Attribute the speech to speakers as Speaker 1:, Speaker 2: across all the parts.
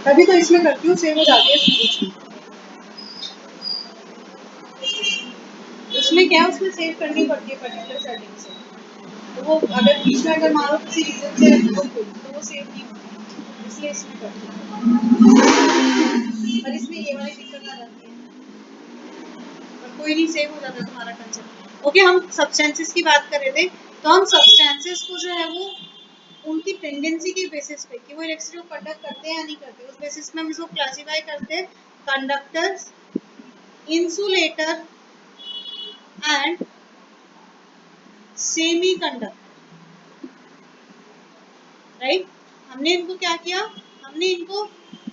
Speaker 1: तभी तो इसमें करती हूँ, सेव हो जाती है इसमें। उसमें क्या है, उसमें सेव करनी पड़ती है पर्टिकुलर सेटिंग से, तो वो अगर बीच में अगर मान लो किसी रीजन से तो वो सेव नहीं होती, इसलिए इसमें करती हूँ। और इसमें ये वाली दिक्कत आ जाती है, और कोई नहीं, सेव हो जाता है तुम्हारा कंसेप्ट। ओके, हम सब्सटेंसेस की बात कर रहे थे, तो हम सब्सटेंसेस को जो है वो उनकी टेंडेंसी के बेसिस पे कि वो इलेक्ट्रिसिटी को कंडक्ट करते हैं या नहीं करते, उस बेसिस में हम इसको क्लासिफाई करते हैं conductors, insulator and semi conductor, right. हमने इनको क्या किया, हमने इनको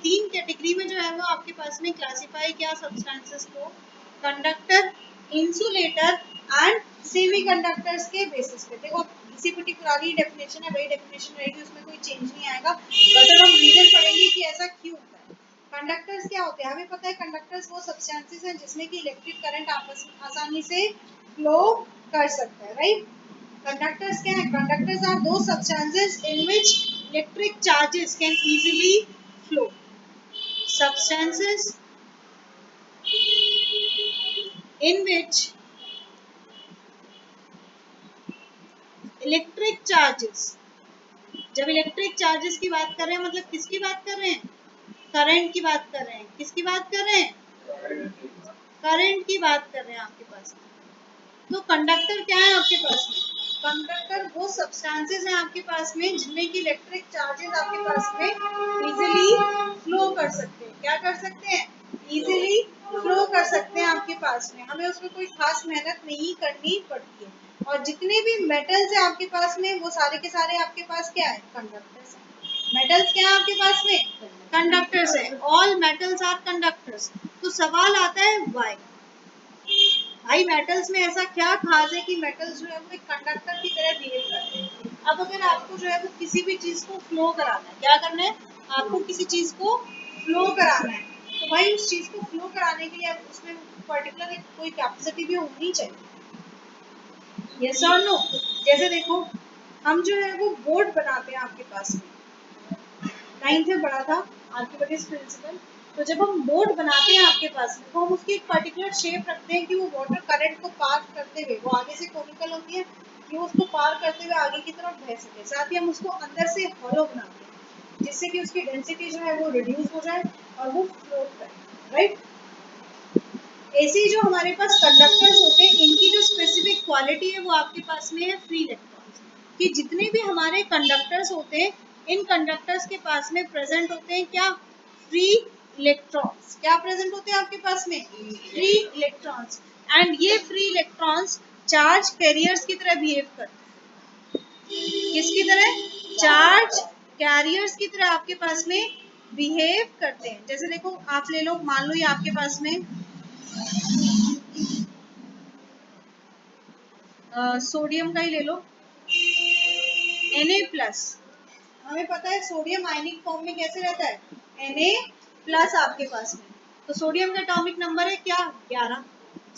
Speaker 1: 3 कैटेगरी में जो है वो आपके पास में क्लासिफाई किया सब्सटेंसेस को, conductor, insulator and semi conductors के बेसिस पे। देखो इसी पुरानी डेफिनेशन है, वही डेफिनेशन रहेगी, उसमें कोई चेंज नहीं आएगा, बस अब हम रीजन पढ़ेंगे कि ऐसा क्यों होता है। कंडक्टर्स क्या होते हैं, हमें पता है कंडक्टर्स वो सब्सटेंसेस हैं जिसमें कि इलेक्ट्रिक करंट आपस में आसानी से फ्लो कर सकता है, राइट। Conductors क्या है? Conductors are those substances in which electric charges can easily flow. Substances in which electric charges, जब इलेक्ट्रिक चार्जेस की बात कर रहे हैं मतलब किसकी बात कर रहे हैं, करंट की बात कर रहे हैं, किसकी बात कर रहे हैं, करंट की बात कर रहे हैं आपके पास। तो कंडक्टर क्या है आपके पास में, कंडक्टर वो सब्सटेंसेस हैं आपके पास में जिनमें की इलेक्ट्रिक चार्जेस आपके पास में इजीली फ्लो कर सकते हैं। क्या कर सकते हैं, इजीली फ्लो कर सकते हैं आपके पास में, हमें उसमें कोई खास मेहनत नहीं करनी पड़ती है। और जितने भी मेटल्स हैं आपके पास में वो सारे के सारे आपके पास क्या है, कंडक्टर्स हैं। मेटल्स क्या है आपके पास में, कंडक्टर्स है, ऑल मेटल्स आर कंडक्टर्स। तो सवाल आता है व्हाई, भाई मेटल्स में ऐसा क्या खास है कि मेटल्स जो है वो एक कंडक्टर की तरह बिहेव करते हैं। अब अगर आपको जो है वो किसी भी चीज को फ्लो कराना है, क्या करना है, आपको किसी चीज को फ्लो कराना है, तो भाई उस चीज को फ्लो कराने के लिए उसमें पर्टिकुलर एक कोई कैपेसिटी भी होनी चाहिए, यस और नो। जैसे देखो हम जो है वो बोर्ड बनाते हैं आपके पास में, 9th में पढ़ा था आर्किमिडीज प्रिंसिपल। तो जब हम बोर्ड बनाते हैं आपके पास में तो हम उसकी एक पर्टिकुलर शेप रखते हैं कि वो वाटर करंट को पार करते हुए, वो आगे से कोनिकल होती है कि वो उसको पार करते हुए आगे की तरफ बह सके, साथ ही हम उसको अंदर से हॉलो बनाते हैं जिससे कि उसकी डेंसिटी जो है वो रिड्यूस हो जाए और वो फ्लोट करे, राइट। ऐसे जो हमारे पास कंडक्टर्स होते हैं इनकी जो स्पेसिफिक क्वालिटी है वो आपके पास में है फ्री इलेक्ट्रॉन्स, कि जितने भी हमारे कंडक्टर्स होते हैं इन कंडक्टर्स के पास में प्रेजेंट होते हैं क्या, फ्री इलेक्ट्रॉन्स। क्या प्रेजेंट होते हैं आपके पास में, फ्री इलेक्ट्रॉन्स। एंड ये फ्री इलेक्ट्रॉन्स चार्ज कैरियर्स की तरह बिहेव करते हैं, किसकी तरह, चार्ज कैरियर्स की तरह आपके पास में बिहेव करते हैं। जैसे देखो आप ले लो, मान लो ये आपके पास में सोडियम का ही ले लो, Na+, हमें पता है सोडियम आयनिक फॉर्म में कैसे रहता है, Na+ आपके पास में। तो सोडियम का एटॉमिक नंबर है क्या, 11।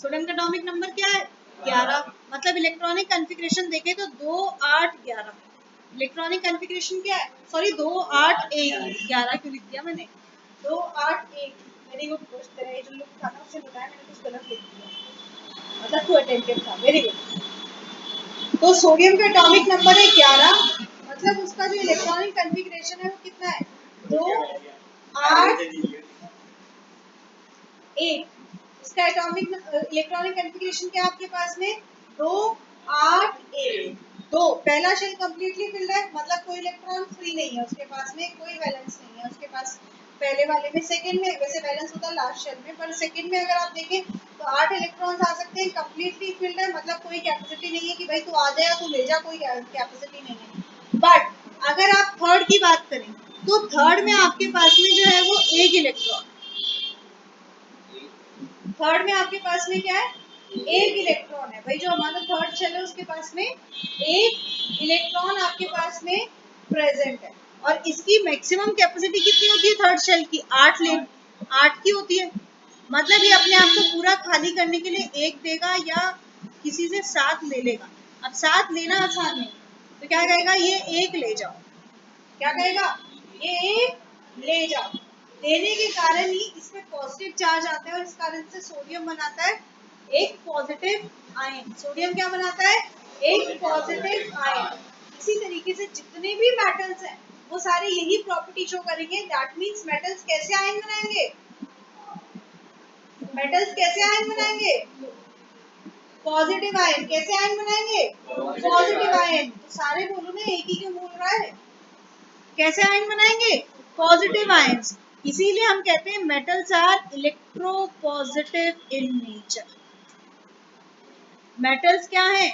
Speaker 1: सोडियम का एटॉमिक नंबर क्या है, 11। मतलब इलेक्ट्रॉनिक कॉन्फ़िगरेशन देखें तो 2 8 11। इलेक्ट्रॉनिक कॉन्फ़िगरेशन क्या है, सॉरी 2 8 1, 11 क्यों लिख दिया मैंने, 2 8 1। वेरी गुड दोस्त, तेरा ये जो लोग था ना उससे बताया मैंने कुछ गलत लिख दिया, मतलब तू अटेंटिव था, वेरी गुड। तो सोडियम का एटॉमिक नंबर है 11, मतलब उसका जो इलेक्ट्रॉनिक कॉन्फ़िगरेशन है वो कितना है, 2 8 1। इसका एटॉमिक इलेक्ट्रॉनिक कॉन्फ़िगरेशन क्या आपके पास में, 2 8 1। दो, पहला शेल कंप्लीटली फिल्ड है, मतलब कोई इलेक्ट्रॉन फ्री नहीं है उसके पास में, कोई वैलेंस नहीं है उसके पास पहले वाले में। सेकंड में वैसे बैलेंस होता है लास्ट शेल में, पर सेकंड में अगर आप देखें तो 8 इलेक्ट्रॉन्स आ सकते हैं, कंप्लीटली फिल्ड है, मतलब कोई कैपेसिटी नहीं है कि भाई तू आ जाए तू ले जा, कोई कैपेसिटी नहीं है। बट अगर आप थर्ड की बात करें तो थर्ड में आपके पास में जो है वो एक इलेक्ट्रॉन, थर्ड में आपके पास में क्या है, एक इलेक्ट्रॉन है। भाई जो हमारा थर्ड शेल है उसके पास में एक इलेक्ट्रॉन आपके पास में प्रेजेंट है। और इसकी मैक्सिमम कैपेसिटी कितनी होती है थर्ड शेल की, 8 की होती है। मतलब ये अपने आप को पूरा खाली करने के लिए एक देगा या किसी से 7 ले लेगा। अब 7 लेना आसान नहीं, तो क्या कहेगा, ये एक ले जाओ, क्या कहेगा, ये एक ले जाओ। देने के कारण ही इसमें पॉजिटिव चार्ज आता है और इस कारण से सोडियम बनाता है एक पॉजिटिव आयन। सोडियम क्या बनाता है? एक पॉजिटिव आयन। इसी तरीके से जितने भी मेटल्स हैं वो सारे यही प्रॉपर्टी शो करेंगे। दैट मींस मेटल्स कैसे आयन बनाएंगे? मेटल्स कैसे आयन बनाएंगे? Positive ion. कैसे आयन बनाएंगे? Positive ion. तो सारे बोलो ना, एक ही क्यों बोल रहा है? कैसे आयन बनाएंगे? Positive ions. इसीलिए हम कहते हैं metals are electropositive in nature. Metals क्या है?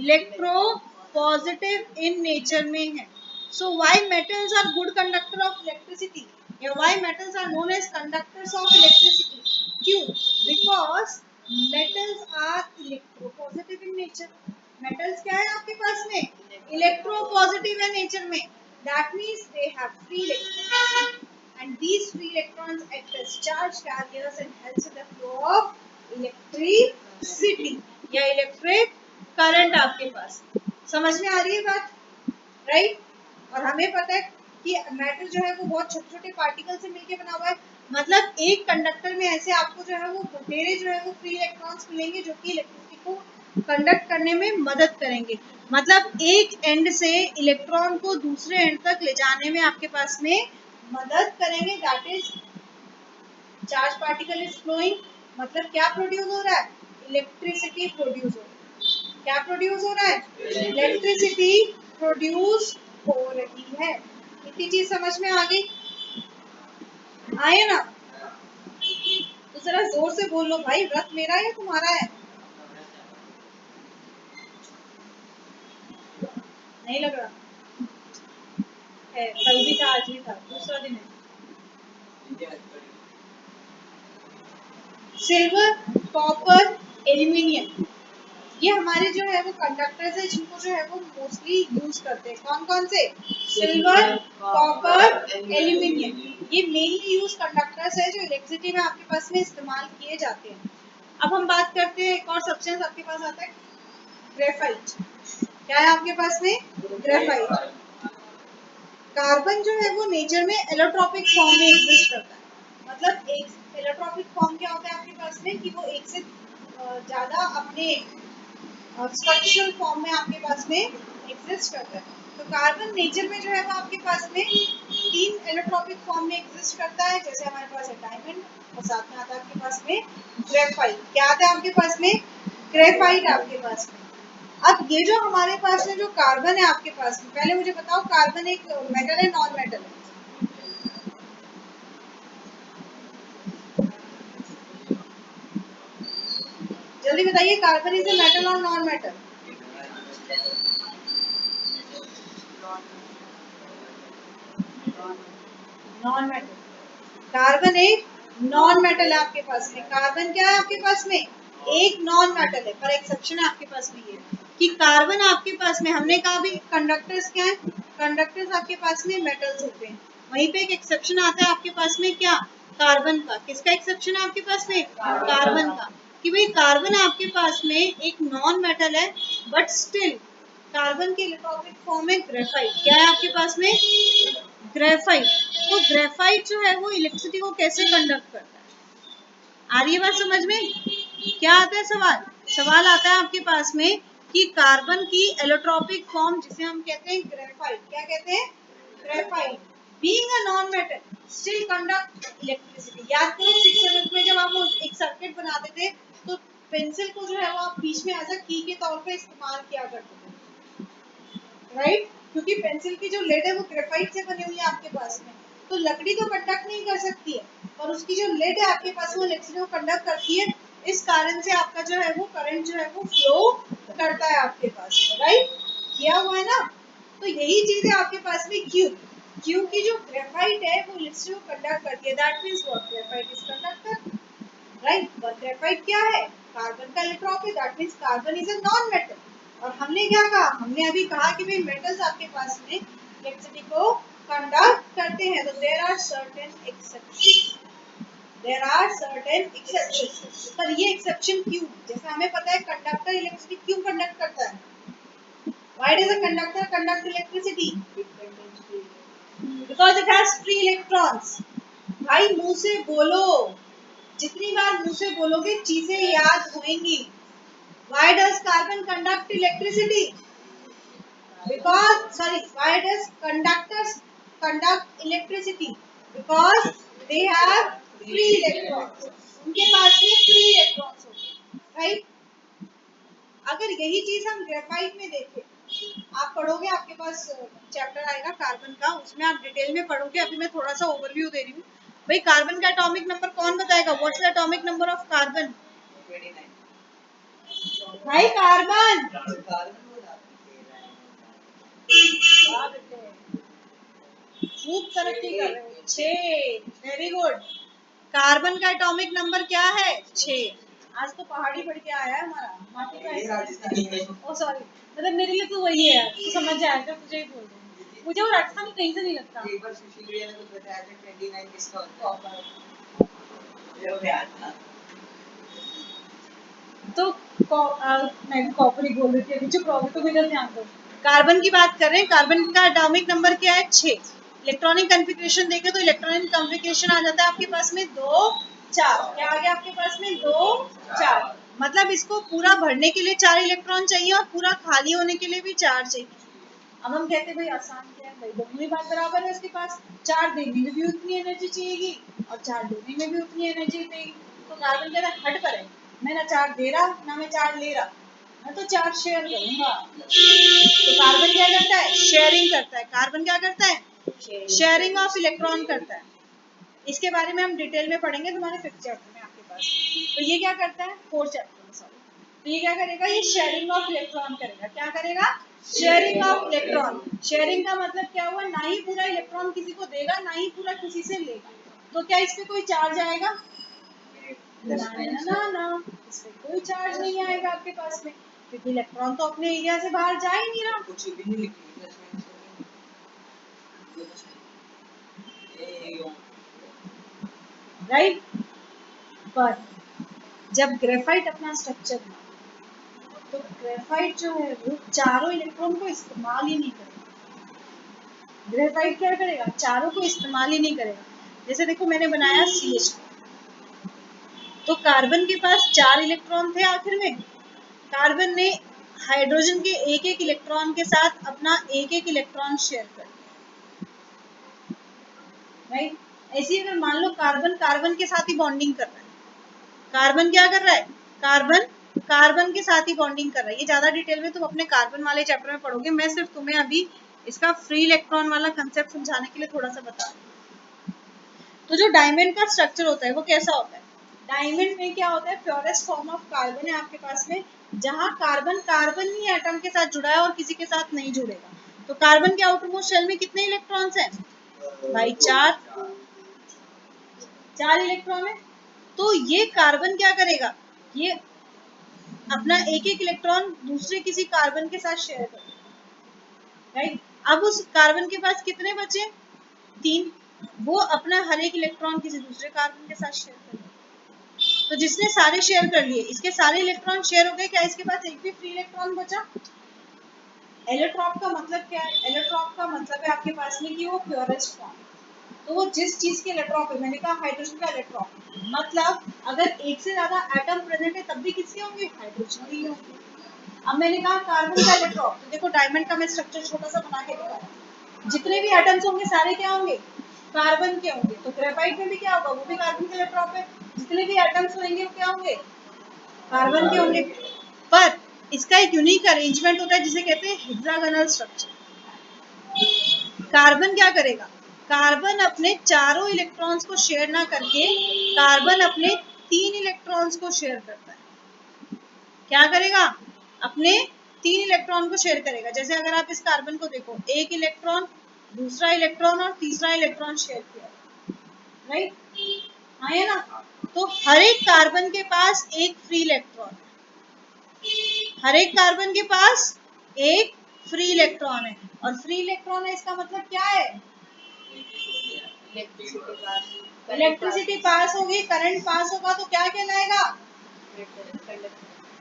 Speaker 1: इलेक्ट्रोपॉजिटिव इन नेचर में है। So why metals are good conductor of electricity, या why metals are known as conductors of electricity? क्यों? Because metals are electropositive in nature. Metals क्या है आपके पास में? इलेक्ट्रोपॉजिटिव है नेचर में। That means they have free electrons and these free electrons act as charge carriers and helps in the flow of electricity या electric current. आपके पास समझ में आ रही है बात? राइट। और हमें पता है कि मैटर जो है वो बहुत छोटे छोटे पार्टिकल से मिलकर बना हुआ है। मतलब एक कंडक्टर में ऐसे आपको जो है वो बतेरे जो है वो फ्री इलेक्ट्रॉन्स मिलेंगे जो कि इलेक्ट्रिसिटी को कंडक्ट करने में मदद करेंगे। मतलब एक एंड से इलेक्ट्रॉन को दूसरे एंड तक ले जाने में आपके पास में मदद करेंगे। That is charge particle is flowing. मतलब क्या प्रोड्यूस हो रहा है? इलेक्ट्रिसिटी प्रोड्यूस हो रहा है। क्या प्रोड्यूस हो रहा है? इलेक्ट्रिसिटी प्रोड्यूस हो रही है। इतनी चीज समझ में आ गई? आए ना? तो जरा जोर से बोल लो भाई, व्रत मेरा है या तुम्हारा है? नहीं लग रहा है। कल भी था, आज भी था, दूसरा दिन है। सिल्वर, कॉपर, एल्यूमिनियम, ये हमारे जो है वो कंडक्टर्स है जिनको जो है वो मोस्टली यूज करते हैं। कौन कौन से? Silver, copper, aluminium. ये मेनली यूज कंडक्टर्स है जो इलेक्ट्रिसिटी में आपके पास में इस्तेमाल किए जाते हैं। अब हम बात करते हैं एक और सब्सटेंस आपके पास आता है, ग्रेफाइट। क्या है आपके पास में? ग्रेफाइट। कार्बन जो है वो नेचर में एलोट्रोपिक फॉर्म में एग्जिस्ट करता है। मतलब एक एलोट्रोपिक फॉर्म क्या होता है आपके पास में कि वो एक से ज्यादा अपने स्ट्रक्चरल फॉर्म में आपके पास में एग्जिस्ट करता है। तो कार्बन नेचर में जो है वो आपके पास में 3 एलोट्रोपिक फॉर्म में एग्जिस्ट करता है। जैसे हमारे पास है डायमंड और साथ में आता है आपके पास में ग्रेफाइट। क्या आता है आपके पास में? ग्रेफाइट आपके पास में। अब ये जो हमारे पास में जो कार्बन है आपके पास में, पहले मुझे बताओ कार्बन एक मेटल है नॉन मेटल है? जल्दी बताइए, कार्बन इज ए मेटल और non metal? Non metal. Carbon एक नॉन मेटल है आपके पास में। कार्बन क्या है आपके पास में? एक नॉन मेटल है। पर एक्सेप्शन है आपके पास में ये कि कार्बन आपके पास में, हमने कहा भी कंडक्टर्स क्या है? कंडक्टर्स आपके पास में मेटल्स होते हैं। वहीं पे एक एक्सेप्शन आता है आपके पास में, क्या? कार्बन का। किसका एक्सेप्शन है आपके पास में? कार्बन का। कि भाई कार्बन आपके पास में एक नॉन मेटल है बट स्टिल कार्बन के इलेक्ट्रॉनिक फॉर्म में ग्रेफाइट। क्या है आपके पास में? ग्रेफाइट। तो ग्रेफाइट जो है वो इलेक्ट्रिसिटी को कैसे कंडक्ट करता है? आ रही है बात समझ में? क्या आता है सवाल? सवाल आता है आपके पास में कि कार्बन की एलोट्रोपिक फॉर्म जिसे हम कहते हैं ग्रेफाइट। क्या कहते हैं? Graphite. Being a non metal still conduct electricity. याद करो 6th में जब हम एक सर्किट बनाते थे तो पेंसिल को जो है वो आप बीच में एज अ की के तौर पे इस्तेमाल किया करते थे। राइट। क्योंकि पेंसिल की जो लेड है वो ग्रेफाइट से बनी हुई है आपके पास में। तो लकड़ी तो कंडक्ट नहीं कर सकती है और उसकी जो लेड है आपके पास वो इलेक्ट्रिसिटी को कंडक्ट करती है। इस कारण से आपका जो है वो करंट जो है वो फ्लो करता है आपके पास। राइट, किया हुआ है ना? तो यही चीज है आपके पास में क्यू। क्यू की जो ग्रेफाइट है वो इलेक्ट्रिसिटी को कंडक्ट करती है। That means what? Graphite is conductor. Right. पर ग्रेफाइट क्या है? कार्बन का electron. That means carbon is a non metal. और हमने क्या कहा? हमने अभी कहा कि भाई मेटल्स आपके पास में इलेक्ट्रिसिटी को कंडक्ट करते हैं। तो there are certain exceptions. There are certain exceptions. पर ये एक्सेप्शन क्यों? जैसे हमें पता है कंडक्टर इलेक्ट्रिसिटी क्यों कंडक्ट करता है? Why does a conductor conduct electricity? Because it has free electrons. भाई मुंह से बोलो, जितनी बार मुंह से बोलोगे चीजें याद होंगी। Why does carbon conduct electricity? Why does conductors conduct electricity? Because they have free electrons. उनके पास में free electrons होते हैं, right? अगर यही चीज हम ग्रेफाइट में देखें, आप पढ़ोगे, आपके पास चैप्टर आएगा कार्बन का, उसमें आप डिटेल में पढ़ोगे। अभी मैं थोड़ा सा ओवरव्यू दे रही हूँ। भाई कार्बन का एटॉमिक नंबर कौन बताएगा? What's the atomic number of carbon? 29। भाई कार्बन खूब तरक्की कर रहे हो। 6, वेरी गुड। कार्बन का एटॉमिक नंबर क्या है? 6। आज तो पहाड़ी पढ़ के आया है हमारा माटी का। ओ सॉरी, मतलब मेरे लिए तो वही है, तू समझ जाएगा, तुझे ही बोल रही हूँ। मुझे वो रटता नहीं, कहीं से नहीं लगता। एक बार सुशील भैया ने तो बताया था 29 किसका होता है, मुझे याद था। तो मैं कॉपर ही बोल रही थी, अभी चुप रहोगे तो मेरा ध्यान दो। कार्बन की बात कर रहे हैं। कार्बन का एटॉमिक नंबर क्या है? 6। इलेक्ट्रॉनिक कॉन्फ़िगरेशन देखें तो इलेक्ट्रॉनिक कॉन्फ़िगरेशन आ जाता है आपके पास में 2 4। क्या आ गया आपके पास में? 2 4। मतलब इसको पूरा भरने के लिए 4 इलेक्ट्रॉन चाहिए और पूरा खाली होने के लिए भी 4 चाहिए। अब हम कहते हैं भाई आसान क्या है, भाई दोनों ही बात बराबर है। उसके पास 4 देने में भी उतनी एनर्जी चाहिएगी और 4 लेने में भी उतनी एनर्जी देगी। तो कार्बन कहता है हट पर है, मैं ना 4 दे रहा ना मैं 4 ले रहा, मैं तो 4 शेयर करूंगा। तो कार्बन क्या करता है? शेयरिंग करता है। कार्बन क्या करता है? शेयरिंग ऑफ इलेक्ट्रॉन करता है। इसके बारे में हम डिटेल में पढ़ेंगे तुम्हारे 5th चैप्टर में आपके पास। तो ये क्या करता है? 4th चैप्टर में, सॉरी। तो ये क्या करेगा? ये शेयरिंग ऑफ इलेक्ट्रॉन करेगा। क्या करेगा? Sharing of electron. शेयरिंग का मतलब क्या हुआ? ना ही पूरा इलेक्ट्रॉन किसी को देगा, ना ही पूरा किसी से लेगा। तो क्या इस पे कोई चार्ज आएगा? ना, इस पे कोई चार्ज नहीं आएगा आपके पास में, क्योंकि इलेक्ट्रॉन तो अपने एरिया से बाहर जा ही नहीं रहा। कुछ भी नहीं राइट। पर जब ग्रेफाइट अपना स्ट्रक्चर बना, तो ग्रेफाइट जो है वो चारों इलेक्ट्रॉन को इस्तेमाल ही नहीं करेगा। ग्रेफाइट क्या करेगा? चारों को इस्तेमाल ही नहीं करेगा। जैसे देखो मैंने बनाया CH, तो कार्बन के पास 4 इलेक्ट्रॉन थे आखिर में। कार्बन ने हाइड्रोजन के एक एक इलेक्ट्रॉन के साथ अपना एक एक इलेक्ट्रॉन शेयर कर दिया, राइट। ऐसे अगर मान लो कार्बन कार्बन के साथ ही बॉन्डिंग कर रहा है, कार्बन क्या कर रहा है? कार्बन कार्बन के साथ ही बॉन्डिंग कर रहा है। ये ज्यादा डिटेल में तुम अपने कार्बन वाले चैप्टर में पढ़ोगे, मैं सिर्फ तुम्हें अभी इसका फ्री इलेक्ट्रॉन वाला कंसेप्ट समझाने के लिए थोड़ा सा बता रही हूँ। तो जो डायमंड का स्ट्रक्चर होता है वो कैसा होता है? डायमंड में क्या होता है? प्योरेस्ट फॉर्म ऑफ कार्बन है आपके पास में, जहां कार्बन कार्बन ही एटम के साथ जुड़ा है और किसी के साथ नहीं जुड़ेगा। तो कार्बन के आउटर मोस्ट शेल में कितने इलेक्ट्रॉन्स हैं? भाई 4 इलेक्ट्रॉन है। तो ये कार्बन क्या करेगा? ये अपना एक एक इलेक्ट्रॉन दूसरे किसी कार्बन के साथ शेयर करेगा, राइट। अब उस कार्बन के पास कितने बचे? 3। वो अपना हर एक इलेक्ट्रॉन किसी दूसरे कार्बन के साथ शेयर करेगा। तो जिसने सारे शेयर कर लिए, इसके सारे इलेक्ट्रॉन शेयर हो गए, क्या इसके पास एक भी फ्री इलेक्ट्रॉन बचा? एलोट्रॉप का मतलब क्या है? एलोट्रॉप का मतलब है आपके पास में कि वो प्योरेस्ट फॉर्म, तो वो जिस चीज के इलेक्ट्रॉन है, मैंने कहा हाइड्रोजन का इलेक्ट्रॉन, मतलब अगर एक से ज्यादा एटम प्रेजेंट है तब भी किसके होंगे? हाइड्रोजन ही होंगे। अब मैंने कहा कार्बन का इलेक्ट्रॉन, तो देखो डायमंड का मैं स्ट्रक्चर छोटा सा बना के दिखाया, जितने भी एटम्स होंगे सारे क्या होंगे? कार्बन के होंगे। तो ग्रेफाइट में भी क्या होगा? वो भी कार्बन का इलेक्ट्रॉन है, जितने भी एटम्स होंगे वो क्या होंगे? कार्बन के होंगे। पर इसका एक यूनिक अरेंजमेंट होता है जिसे कहते हैं हेक्सागोनल स्ट्रक्चर। कार्बन क्या करेगा? कार्बन अपने चारों इलेक्ट्रॉन्स को शेयर ना करके कार्बन अपने 3 इलेक्ट्रॉन्स को शेयर करता है। क्या करेगा? अपने 3 इलेक्ट्रॉन को शेयर करेगा। जैसे अगर आप इस कार्बन को देखो, एक इलेक्ट्रॉन, दूसरा इलेक्ट्रॉन और तीसरा इलेक्ट्रॉन शेयर किया, राइट। हाँ है ना। तो हर एक कार्बन के पास एक फ्री इलेक्ट्रॉन, हर एक कार्बन के पास एक फ्री इलेक्ट्रॉन है। और फ्री इलेक्ट्रॉन है इसका मतलब क्या है? इलेक्ट्रिसिटी पास होगी, करंट पास होगा तो क्या कहलाएगा?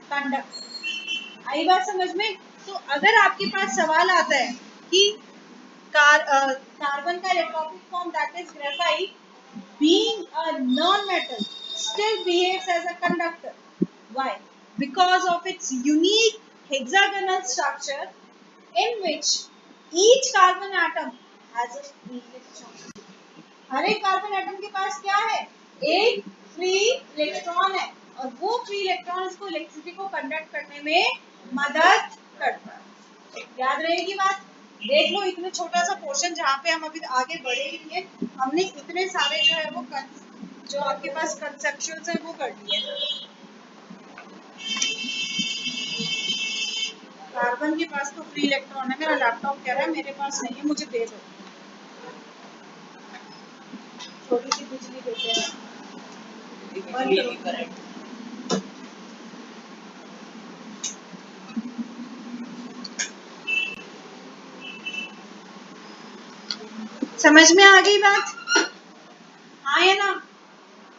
Speaker 1: कंडक्टर। आई बात समझ में? तो अगर आपके पास सवाल आता है कि कार्बन का electronic form that is graphite being behaves as a conductor. Why? Because of its unique hexagonal structure in which each carbon atom has a free electron. हर एक कार्बन एटम के पास क्या है? एक फ्री इलेक्ट्रॉन है, और वो free electron इसको electricity को कंडक्ट करने में मदद करता है। याद रहेगी बात? देख लो, इतने छोटा सा पोर्शन जहाँ पे हम अभी आगे बढ़े ही नहीं है, हमने इतने सारे जो है वो जो आपके पास कंसेप्चुअल्स है वो कर लिए। कार्बन के पास तो फ्री इलेक्ट्रॉन है, मेरा लैपटॉप कह रहा है मेरे पास नहीं है, मुझे दे दो। छोटी सी बिजली देते हैं। समझ में आ गई बात? हाँ या ना?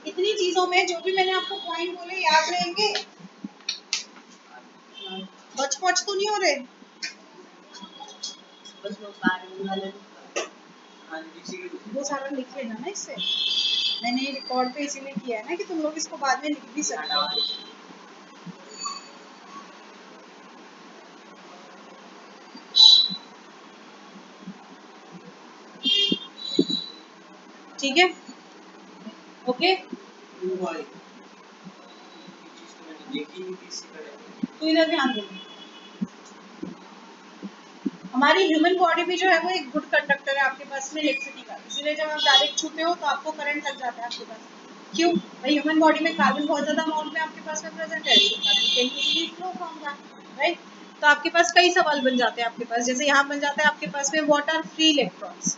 Speaker 1: इतनी चीजों में जो भी मैंने आपको पॉइंट बोले याद रहेंगे? बच तो नहीं हो रहे? वो सारा लिख लेना ना इससे। मैंने रिकॉर्ड पे इसीलिए किया है ना कि तुम लोग इसको बाद में लिख भी सकते हो। ठीक है, ओके। तो इधर ध्यान दो, हमारी ह्यूमन बॉडी भी जो है वो एक गुड कंडक्टर है आपके पास में इलेक्ट्रिसिटी का, इसीलिए जब आप डायरेक्ट छूते हो तो आपको करंट लग जाता है आपके पास। क्यों भाई? ह्यूमन बॉडी में कार्बन बहुत ज्यादा अमाउंट में आपके पास में प्रेजेंट है, राइट? तो आपके पास कई सवाल बन जाते हैं आपके पास, जैसे यहाँ बन जाता है आपके पास में what are free electrons.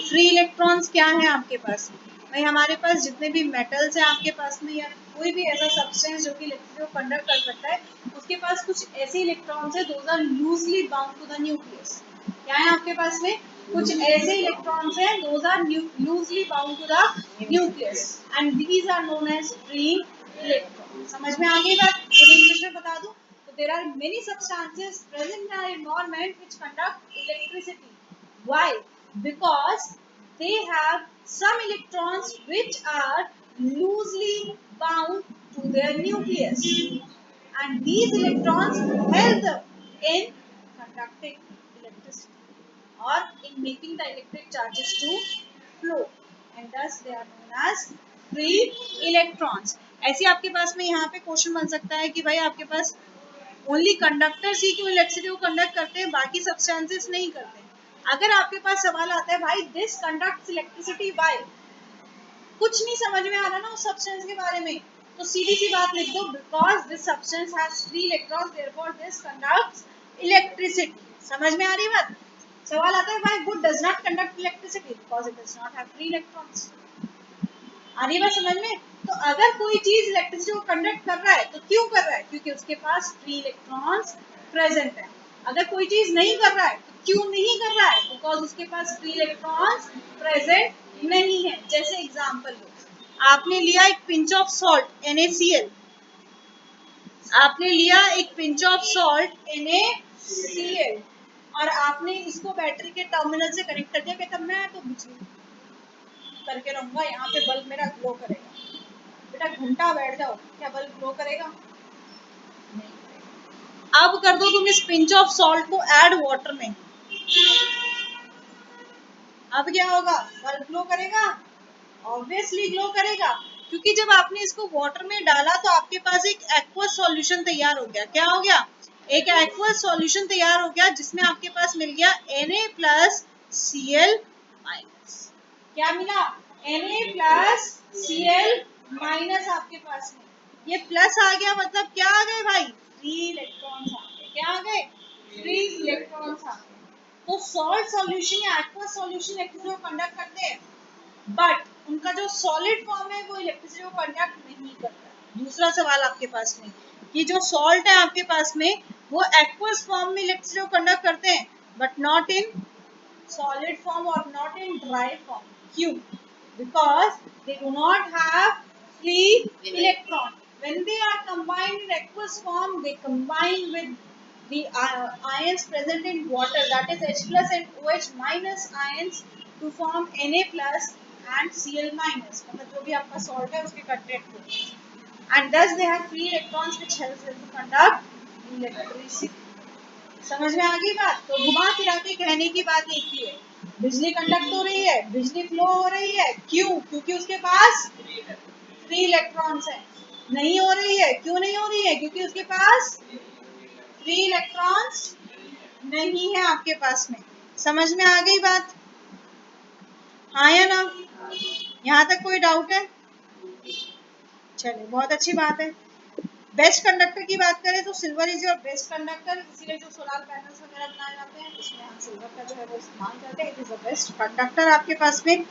Speaker 1: Free electrons क्या है आपके पास? भाई हमारे पास जितने भी मेटल्स हैं आपके पास में, या कोई भी ऐसा सब्सटेंस जो कि इलेक्ट्रिसिटी को कंडक्ट कर सकता है, उसके पास कुछ ऐसे इलेक्ट्रॉन्स है, those are loosely bound to the nucleus. क्या है आपके पास में? कुछ ऐसे इलेक्ट्रॉन्स हैं, those are loosely bound to the nucleus, and these are known as free electron. समझ में आ गई बात? इंग्लिश में बता दूं तो there are many substances present in our environment which conduct electricity. Why? Because they have some electrons which are loosely bound to their nucleus, and these electrons help them in conducting electricity or in making the electric charges to flow, and thus they are known as free electrons. ऐसे आपके पास में यहाँ पे question बन सकता है कि भाई आपके पास ओनली कंडक्टर्स ही क्यों इलेक्ट्रिसिटी को कंडक्ट करते हैं, बाकी सब्सटेंसेस नहीं करते? अगर आपके पास सवाल आता है भाई दिस कंडक्ट्स इलेक्ट्रिसिटी बाय, कुछ नहीं समझ में आ रहा ना उस सब्सटेंस के बारे में, तो सीधी सी बात लिख दो, because this substance has free electrons therefore this conducts electricity. समझ में आ रही बात? सवाल आता है भाई wood does not conduct electricity because it does not have free electrons. आ रही बात समझ में? तो अगर कोई चीज इलेक्ट्रिसिटी को कंडक्ट कर रहा है तो क्यों कर रहा है? क्योंकि उसके पास फ्री इलेक्ट्रॉन्स प्रेजेंट है। अगर कोई चीज नहीं कर रहा है तो क्यों नहीं कर रहा है? बिकॉज उसके पास फ्री इलेक्ट्रॉन्स प्रेजेंट नहीं है। जैसे एग्जांपल लो, आपने लिया एक पिंच ऑफ सॉल्ट NaCl, आपने लिया एक पिंच ऑफ सॉल्ट NaCl, और आपने इसको बैटरी के टर्मिनल से कनेक्ट कर दिया। कहता मैं तो बिजली करके रहूंगा, यहाँ पे बल्ब मेरा ग्लो करेगा। बेटा घंटा बैठ जाओ, क्या बल्ब ग्लो करेगा? अब कर दो तुम इस पिंच ऑफ सॉल्ट को ऐड वाटर में, अब क्या होगा? बल्ब ग्लो करेगा? ऑब्वियसली ग्लो करेगा, क्योंकि जब आपने इसको वाटर में डाला तो आपके पास एक एक्वस सॉल्यूशन तैयार हो गया। क्या हो गया? एक एक्वस सॉल्यूशन तैयार हो गया, जिसमें आपके पास मिल गया Na+Cl-। क्या मिला? Na+Cl- आपके पास में ये प्लस आ गया, मतलब क्या आ गए भाई? फ्री इलेक्ट्रॉन्स आ गए। क्या आ गए? फ्री इलेक्ट्रॉन्स आ गए। तो सॉल्ट सॉल्यूशन या एक्वस सॉल्यूशन इलेक्ट्रिसिटी को कंडक्ट करते हैं, बट उनका जो सॉलिड फॉर्म है वो इलेक्ट्रिसिटी को कंडक्ट नहीं करता। दूसरा सवाल आपके पास में कि जो सॉल्ट है आपके पास में वो एक्वस फॉर्म में इलेक्ट्रिसिटी को कंडक्ट करते हैं, but not in solid form or not in dry form. Q? Because they do not have free electron. When they are combined in aqueous form, they combine with the ions present in water, that is H plus and OH minus ions, to form Na plus and Cl minus, मतलब जो भी आपका salt है उसके content को, and thus they have free electrons which helps them to conduct electricity. समझ में आ गई बात? तो घुमा फिरा के कहने की बात एक ही है, बिजली कंडक्ट हो रही है, बिजली फ्लो हो रही है, क्यों? क्योंकि उसके पास फ्री इलेक्ट्रॉन्स हैं। नहीं हो रही है, क्यों नहीं हो रही है? क्योंकि उसके पास फ्री इलेक्ट्रॉन्स नहीं है आपके पास में। समझ में आ गई बात? हाँ या ना? यहाँ तक कोई डाउट है? चलिए, बहुत अच्छी बात है। बेस्ट कंडक्टर की बात करें तो silver is your best conductor, इसीलिए जो सोलर पैनल्स वगैरह बनाए जाते हैं उसमें हम सिल्वर का जो है वो इस्तेमाल करते हैं। It is the best conductor आपके पास में।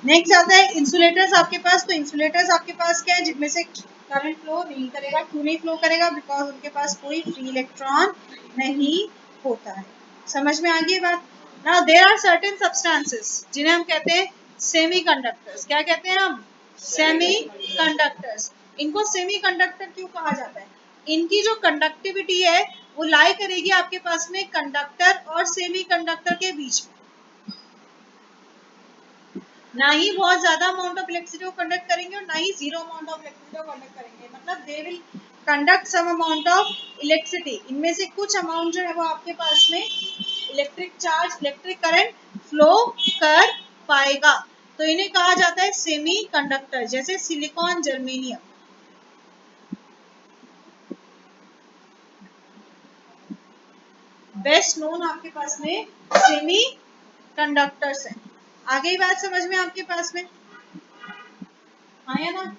Speaker 1: नेक्स्ट आता है इंसुलेटर्स आपके पास। तो इंसुलेटर्स आपके पास क्या है, जिनमें से करंट फ्लो नहीं करेगा। क्यों नहीं फ्लो करेगा? बिकॉज उनके पास कोई फ्री इलेक्ट्रॉन नहीं होता है। समझ में आ गई बात? Now there are certain substances जिन्हें हम कहते हैं सेमी कंडक्टर्स। क्या कहते हैं हम? Semi conductors. इनको सेमी कंडक्टर क्यों कहा जाता है? इनकी जो कंडक्टिविटी है वो लाई करेगी आपके पास में कंडक्टर और सेमी कंडक्टर के बीच में। ना ही बहुत ज्यादा अमाउंट ऑफ इलेक्ट्रिसिटी को कंडक्ट करेंगे और ना ही जीरो अमाउंट ऑफ इलेक्ट्रिसिटी को कंडक्ट करेंगे। मतलब they will conduct some amount of electricity. इनमें से कुछ अमाउंट जो है वो आपके पास में electric charge, electric current flow कर पाएगा। तो इन्हें कहा जाता है सेमी कंडक्टर, जैसे सिलिकॉन, जर्मेनियम। बेस्ट नोन आपके पास में सेमी कंडक्टर्स हैं। आ गई बात समझ में आपके पास में? हाँ या ना?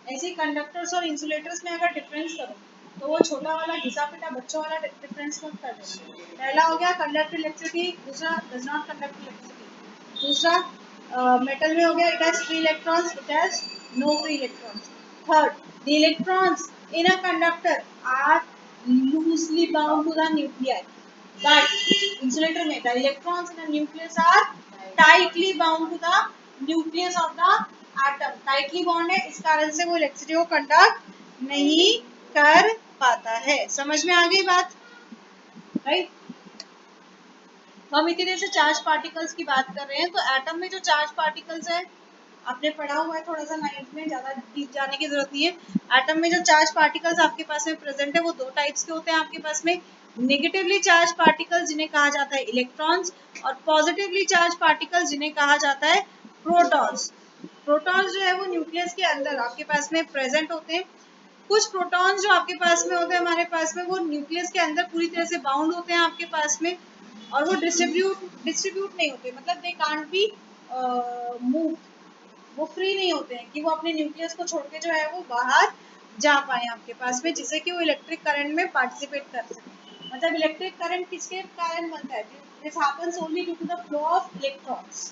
Speaker 1: ऐसे कंडक्टर्स और इंसुलेटर्स में अगर डिफरेंस करो तो वो छोटा वाला घिसा पिटा बच्चों वाला डिफरेंस मत कर देना। पहला हो गया कंडक्ट इलेक्ट्रिसिटी, दूसरा डज नॉट कंडक्ट इलेक्ट्रिसिटी। दूसरा मेटल में हो गया it has free electrons, it has no free electrons. Third, the electrons in a conductor are loosely bound to the nuclear, but insulator में the electrons in a nucleus are tightly bound to the nucleus of the atom. Tightly bond है, इस कारण से वो electricity को conduct नहीं कर पाता है। समझ में आ गई बात? राइट। हम इतने देर से चार्ज पार्टिकल्स की बात कर रहे हैं। तो एटम में जो चार्ज पार्टिकल्स है आपने पढ़ा हुआ है थोड़ा सा, नाइन्थ में, ज्यादा डीप जाने की जरूरत नहीं है। एटम में जो चार्ज पार्टिकल्स आपके पास में प्रेजेंट है वो दो टाइप्स के होते हैं आपके पास में। नेगेटिवली चार्ज पार्टिकल्स जिन्हें कहा जाता है इलेक्ट्रॉन्स, और पॉजिटिवली चार्ज पार्टिकल्स जिन्हें कहा जाता है प्रोटॉन्स। प्रोटॉन्स जो है वो न्यूक्लियस के अंदर आपके पास में प्रेजेंट होते हैं। कुछ प्रोटॉन्स जो आपके पास में होते हैं हमारे पास में, वो न्यूक्लियस के अंदर पूरी तरह से बाउंड होते हैं आपके पास में, और वो डिस्ट्रीब्यूट नहीं होते। मतलब दे कांट बी मूव, वो फ्री नहीं होते हैं कि वो अपने न्यूक्लियस को छोड़ के जो है वो बाहर जा पाए आपके पास में, जिससे कि वो इलेक्ट्रिक करंट में पार्टिसिपेट कर सके। मतलब इलेक्ट्रिक करंट किसके कारण बनता है? This happens only due to the flow of electrons.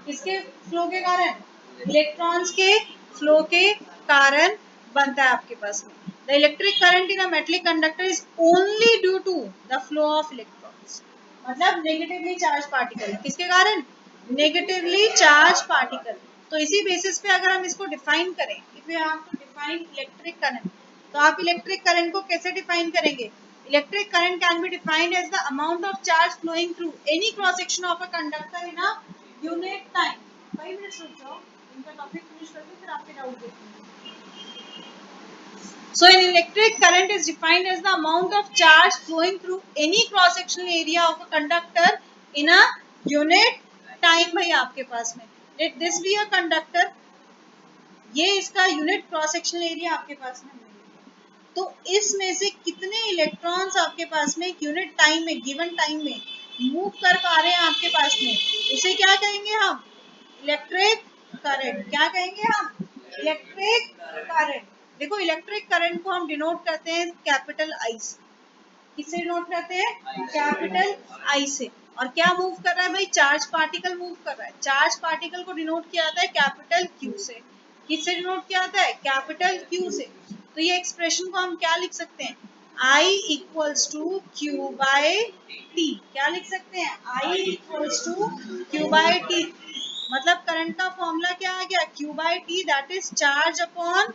Speaker 1: किसके फ्लो के कारण? इलेक्ट्रॉन्स के फ्लो के कारण बनता है आपके पास में। The electric current in a metallic conductor is only due to the flow of electrons. मतलब नेगेटिवली चार्ज पार्टिकल, किसके कारण? Negatively charge particle. तो इसी बेसिस पे अगर हम इसको डिफाइन करें, if you have to define electric current, तो आप इलेक्ट्रिक करंट को कैसे डिफाइन करेंगे? Electric current can be defined as the amount of charge flowing through any cross section of a conductor in a unit time. 5 minutes रुक जाओ, इनका topic finish करके फिर आपके डाउट देखेंगे। So an electric current is defined as the amount of charge flowing through any cross sectional area of a conductor in a unit time। भाई आपके पास में let this be a conductor, ये इसका यूनिट क्रॉस सेक्शनल एरिया आपके पास में। तो इसमें से कितने इलेक्ट्रॉन्स आपके पास में यूनिट टाइम में, गिवन टाइम में मूव कर पा रहे हैं आपके पास में, उसे क्या कहेंगे हम? Electric current. क्या कहेंगे हम? Electric current. देखो, इलेक्ट्रिक करंट को हम डिनोट करते हैं कैपिटल आई से। किससे डिनोट करते हैं? कैपिटल आई से। और क्या मूव कर रहा है भाई? चार्ज पार्टिकल मूव कर रहा है। चार्ज पार्टिकल को डिनोट किया जाता है कैपिटल क्यू से। किससे डिनोट किया जाता है? कैपिटल क्यू से। तो ये एक्सप्रेशन को हम क्या लिख सकते हैं? I equals to Q by T. क्या लिख सकते हैं? I equals to Q by T. मतलब करंट का फॉर्मूला क्या आ गया? Q by T, that is charge upon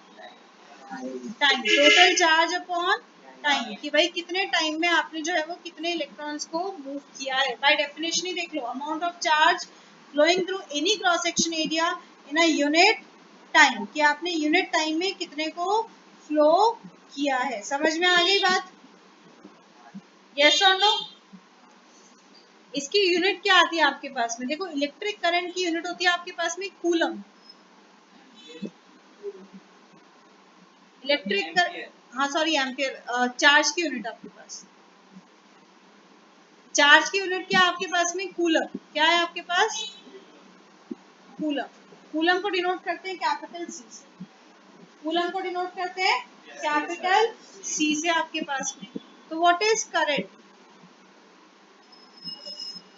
Speaker 1: time, total charge upon time. कि भाई कितने टाइम में आपने जो है वो कितने इलेक्ट्रॉन्स को मूव किया है। बाय डेफिनेशन ही देख लो, amount of charge flowing through any cross section area in a unit time, कि आपने यूनिट टाइम में कितने को फ्लो किया है। समझ में आ गई बात? यस और नो? इसकी यूनिट क्या आती है आपके पास में? देखो, इलेक्ट्रिक करंट की यूनिट होती है आपके पास में कूलम। इलेक्ट्रिक हाँ सॉरी, एम्पियर। चार्ज की यूनिट आपके पास, चार्ज की यूनिट क्या है आपके पास में? कूलम। क्या है आपके पास? कूलम। कूलम को डिनोट करते हैं कैपिटल सी से। कूलम को डिनोट करते हैं कैपिटल सी से आपके पास में। तो what is current?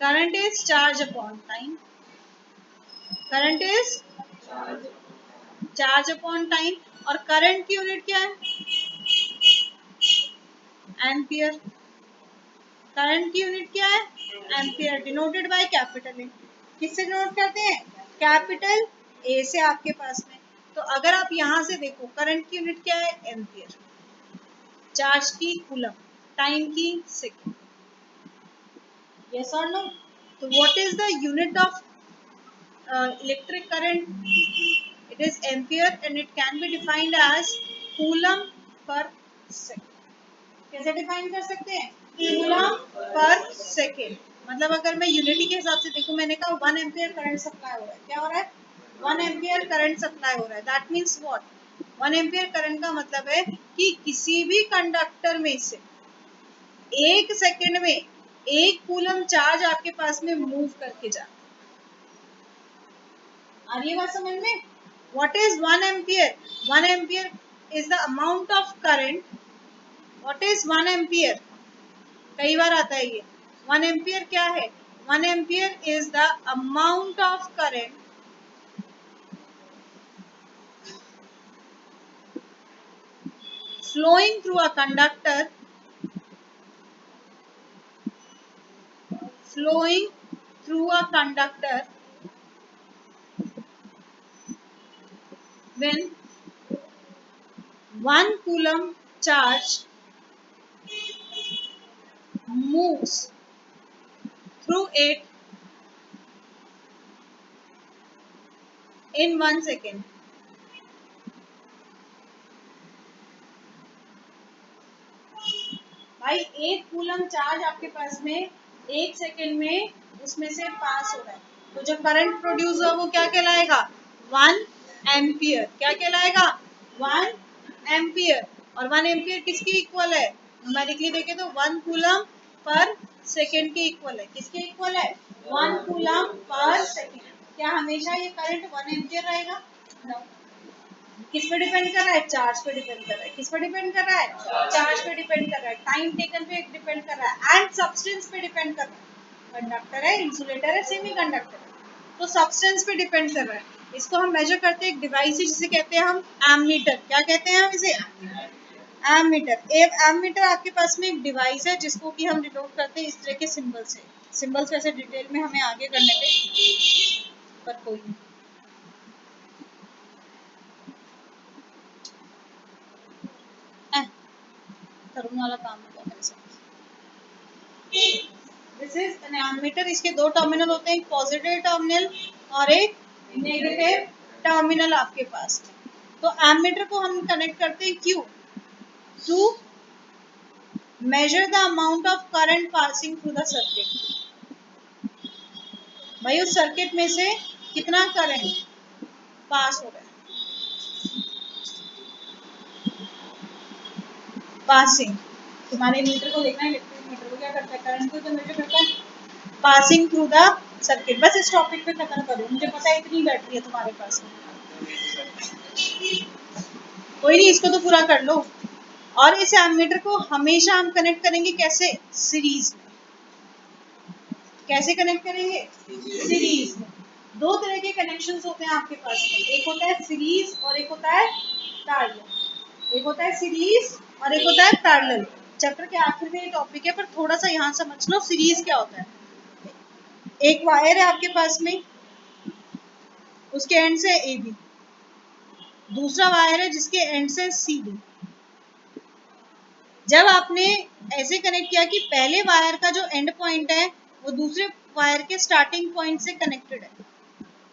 Speaker 1: Current is charge upon time. Current is charge upon time. और करंट की यूनिट क्या है? एम्पियर। करंट की यूनिट क्या है? Ampere, denoted by capital A. किससे डिनोट करते हैं? कैपिटल ए से आपके पास में। तो अगर आप यहां से देखो, करंट की यूनिट क्या है? एम्पियर। चार्ज की कूलम, टाइम की सेकेंड। यस और नो? तो what is the unit of electric current? It is ampere and it can be defined as coulomb per second. कैसे डिफाइन कर सकते हैं? Coulomb per second. मतलब अगर मैं यूनिटी के हिसाब से देखूं, मैंने कहा 1 एम्पियर करंट सप्लाई हो रहा है। क्या हो रहा है? 1 एम्पियर करंट सप्लाई हो रहा है। That means what? 1 ampere current का मतलब है कि किसी भी कंडक्टर में से 1 सेकेंड में 1 कूलम चार्ज आपके पास में मूव करके जा। आ रही है बात समझ में? What is 1 ampere? 1 ampere is the amount of current. What is 1 ampere? कई बार आता है ये। 1 एम्पियर क्या है? 1 ampere is the amount of current flowing through a conductor, flowing through a conductor when 1 coulomb charge moves through it in 1 second. भाई 1 coulomb charge आपके पास में 1 सेकेंड में उसमें से पास हो रहा है, तो जो करंट प्रोड्यूस हुआ वो क्या कहलाएगा? 1 एम्पियर। क्या कहलाएगा? 1 एम्पियर। और 1 एम्पियर किसकी इक्वल है? न्यूमेरिकली देखें तो 1 कूलम पर सेकेंड के इक्वल है। किसके इक्वल है? 1 कूलम पर सेकेंड। क्या हमेशा ये करंट 1 एम्पियर रहेगा? no. किस पे डिपेंड कर रहा है? चार्ज पे डिपेंड कर रहा है। किस पे डिपेंड कर रहा है? चार्ज पे डिपेंड कर रहा है। टाइम टेकन पे डिपेंड कर रहा है एंड सब्सटेंस पे डिपेंड कर रहा है। कंडक्टर है, इंसुलेटर है, सेमी कंडक्टर है, तो सब्सटेंस पे डिपेंड कर रहा है। इसको हम मेजर करते हैं एक डिवाइस से, जिसे कहते हैं हम एमीटर। क्या कहते हैं हम इसे? एमीटर। एक एमीटर आपके पास में एक डिवाइस है जिसको कि हम डिनोट करते हैं इस तरह के सिंबल से। सिंबल्स वैसे डिटेल में हमें आगे करने पे, पर कोई नहीं। करूँ वाला काम होगा मेरे साथ। This is an ammeter. इसके दो टर्मिनल होते हैं, एक पॉजिटिव टर्मिनल और एक नेगेटिव टर्मिनल आपके पास। तो एमीटर को हम कनेक्ट करते हैं क्यों? To measure the amount of current passing through the circuit. भाई उस सर्किट में से कितना करंट पास हो रहा है? पासिंग। तुम्हारे मीटर को देखना है, इलेक्ट्रिक मीटर को क्या करता है? करंट को तो मेजर करता है पासिंग थ्रू द सर्किट। बस इस टॉपिक पे खत्म करो, मुझे पता है इतनी बैटरी है तुम्हारे पास में। कोई नहीं, इसको तो पूरा कर लो। और इस एमीटर को हमेशा हम कनेक्ट करेंगे कैसे? सीरीज में। कैसे कनेक्ट करेंगे? सीरीज में। दो तरह के कनेक्शंस होते हैं आपके पास में, एक होता है सीरीज और एक होता है पैरेलल। एक होता है सीरीज और एक होता है पैरेलल। चैप्टर के आखिर में ये टॉपिक है, पर थोड़ा सा यहाँ समझ लो सीरीज क्या होता है। एक वायर है आपके पास में, उसके एंड से ए बी, दूसरा वायर है जिसके एंड से सी डी। जब आपने ऐसे कनेक्ट किया कि पहले वायर का जो एंड पॉइंट है वो दूसरे वायर के स्टार्टिंग पॉइंट से कनेक्टेड है।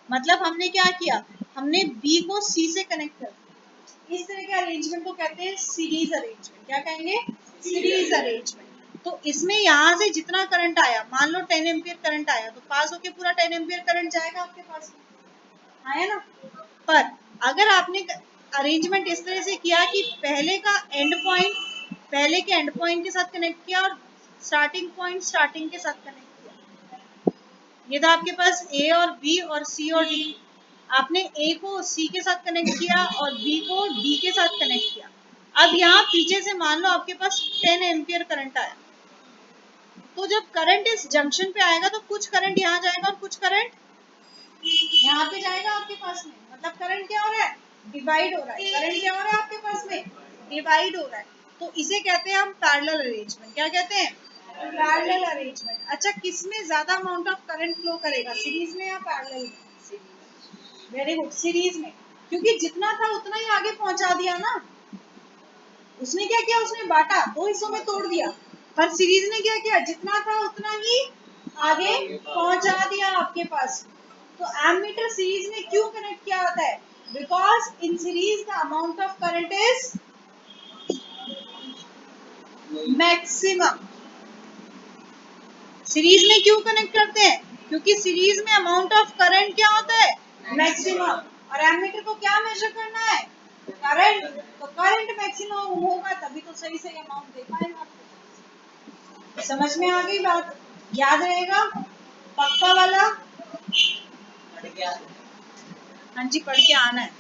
Speaker 1: मतलब हमने क्या किया, हमने बी को सी से कनेक्ट कर दिया। इस तरह के अरेंजमेंट को कहते हैं सीरीज अरेंजमेंट। क्या कहेंगे? Series arrangement. तो इसमें यहाँ से जितना करंट आया, मान लो 10 एम्पियर करंट आया, तो पास होके पूरा 10 एम्पियर करंट जाएगा आपके पास, आया ना। पर अगर आपने अरेंजमेंट इस तरह से किया कि पहले के एंड पॉइंट के साथ कनेक्ट किया और स्टार्टिंग पॉइंट स्टार्टिंग के साथ कनेक्ट किया, ये था आपके पास ए और बी और सी और डी। आपने ए को सी के साथ कनेक्ट किया और बी को डी के साथ कनेक्ट किया। अब यहाँ पीछे से मान लो आपके पास 10 एम्पियर करंट आया, तो जब करंट इस जंक्शन पे आएगा तो कुछ करंट यहाँ जाएगा और कुछ करंट यहाँ पे जाएगा आपके पास में। मतलब करंट क्या हो रहा है? डिवाइड हो रहा है। करंट क्या हो रहा है आपके पास में? डिवाइड हो रहा है। तो इसे कहते हैं हम पैरेलल अरेंजमेंट। क्या कहते हैं? Parallel arrangement. अच्छा, किसमें ज्यादा अमाउंट ऑफ करंट फ्लो करेगा, सीरीज में या पैरेलल में? वेरी गुड, सीरीज में। क्योंकि जितना था उतना ही आगे पहुंचा दिया ना। उसने क्या किया, उसने बांटा, दो हिस्सों में तोड़ दिया। पर सीरीज ने क्या किया, जितना था उतना ही आगे पहुंचा दिया आपके पास। तो एमीटर सीरीज में क्यों कनेक्ट किया होता है? Because in series the amount of current is maximum. Series में क्यों कनेक्ट करते हैं? क्योंकि सीरीज में अमाउंट ऑफ करंट क्या होता है? मैक्सिमम। और एमीटर को क्या मेजर करना है? करंट। तो करंट मैक्सिमम होगा तभी तो सही सही अमाउंट दे पाएगा। समझ में आ गई बात? याद रहेगा पक्का वाला? हाँ जी, पढ़ के आना है।